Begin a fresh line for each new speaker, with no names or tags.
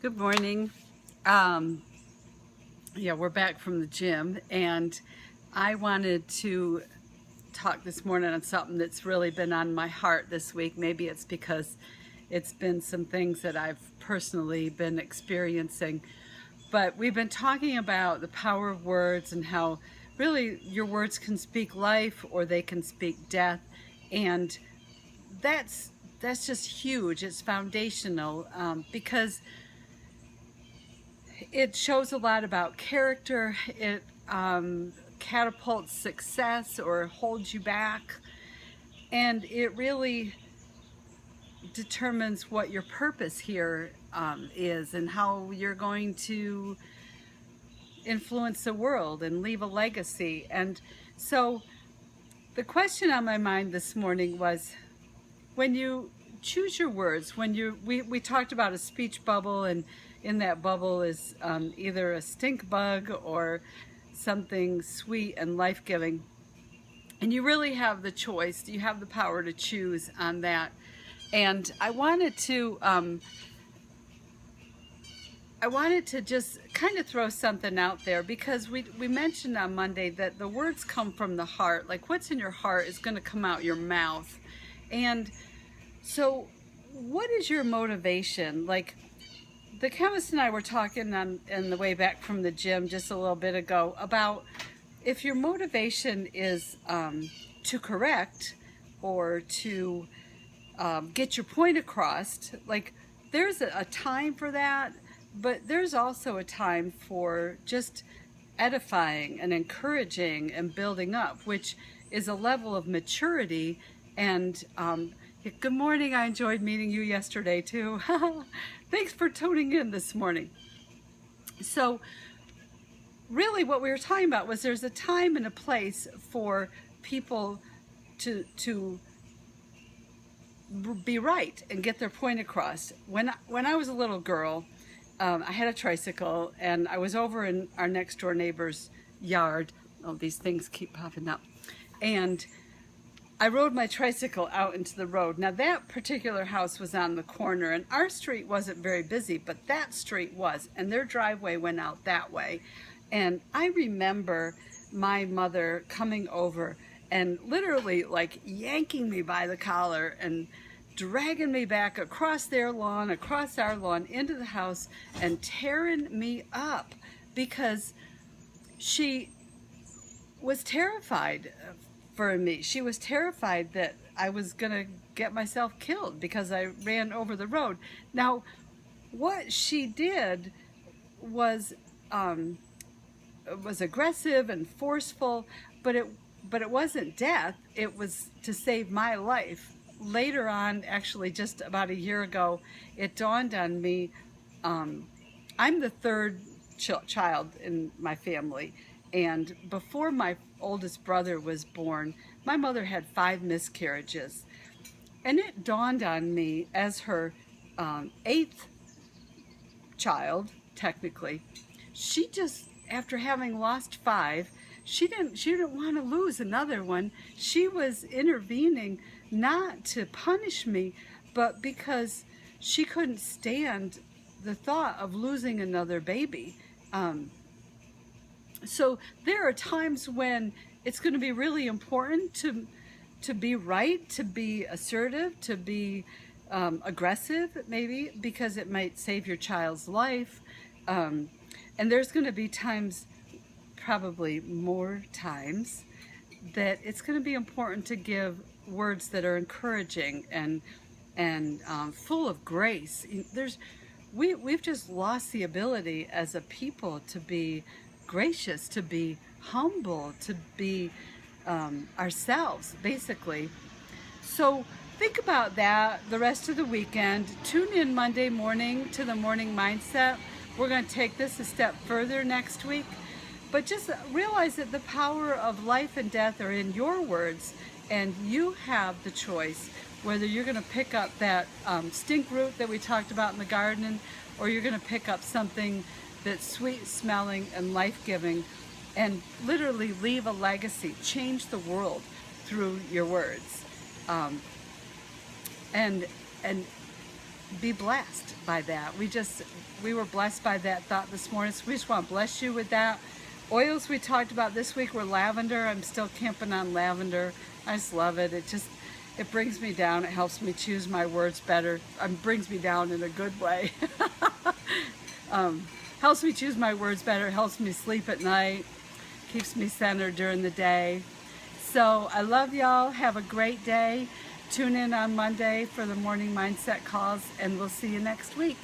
Good morning. Yeah, we're back from the gym, and I wanted to talk this morning on something that's really been on my heart this week. Maybe it's because it's been some things that I've personally been experiencing. But we've been talking about the power of words and how really your words can speak life or they can speak death. And that's that's just huge. It's foundational because it shows a lot about character. It catapults success or holds you back. And it really determines what your purpose here is and how you're going to influence the world and leave a legacy. And so the question on my mind this morning was, when you choose your words, we talked about a speech bubble, and in that bubble is either a stink bug or something sweet and life-giving. And you really have the choice. You have the power to choose on that. And I wanted to just kind of throw something out there, because we mentioned on Monday that the words come from the heart. Like, what's in your heart is going to come out your mouth. And so what is your motivation? Like, the chemist and I were talking on the way back from the gym just a little bit ago about if your motivation is to correct or to get your point across, like, there's a time for that, but there's also a time for just edifying and encouraging and building up, which is a level of maturity. And good morning. I enjoyed meeting you yesterday too. Thanks for tuning in this morning. So really what we were talking about was there's a time and a place for people to be right and get their point across. When I was a little girl, I had a tricycle, and I was over in our next door neighbor's yard. Oh, these things keep popping up. And I rode my tricycle out into the road. Now, that particular house was on the corner, and our street wasn't very busy, but that street was, and their driveway went out that way. And I remember my mother coming over and literally like yanking me by the collar and dragging me back across their lawn, across our lawn, into the house, and tearing me up because she was terrified for me. She was terrified that I was gonna get myself killed because I ran over the road. Now, what she did was aggressive and forceful, but it wasn't death. It was to save my life. Later on, actually just about a year ago, it dawned on me, I'm the third child in my family, and before my oldest brother was born, my mother had 5 miscarriages. And it dawned on me as her 8th child, technically, she just, after having lost 5, she didn't want to lose another one. She was intervening not to punish me, but because she couldn't stand the thought of losing another baby. So there are times when it's going to be really important to be right, to be assertive, to be aggressive, maybe, because it might save your child's life. And there's going to be times, probably more times, that it's going to be important to give words that are encouraging and full of grace. We've just lost the ability as a people to be gracious, to be humble, to be ourselves, basically. So think about that the rest of the weekend. Tune in Monday morning to the Morning Mindset. We're going to take this a step further next week. But just realize that the power of life and death are in your words, and you have the choice whether you're going to pick up that stink root that we talked about in the garden, or you're going to pick up something that's sweet smelling and life-giving, and literally leave a legacy, change the world through your words. And be blessed by that. We were blessed by that thought this morning, so we just want to bless you with that. Oils we talked about this week were lavender. I'm still camping on lavender. I just love it. It brings me down. It helps me choose my words better. Brings me down in a good way. Helps me choose my words better. Helps me sleep at night. Keeps me centered during the day. So I love y'all. Have a great day. Tune in on Monday for the morning mindset calls, and we'll see you next week.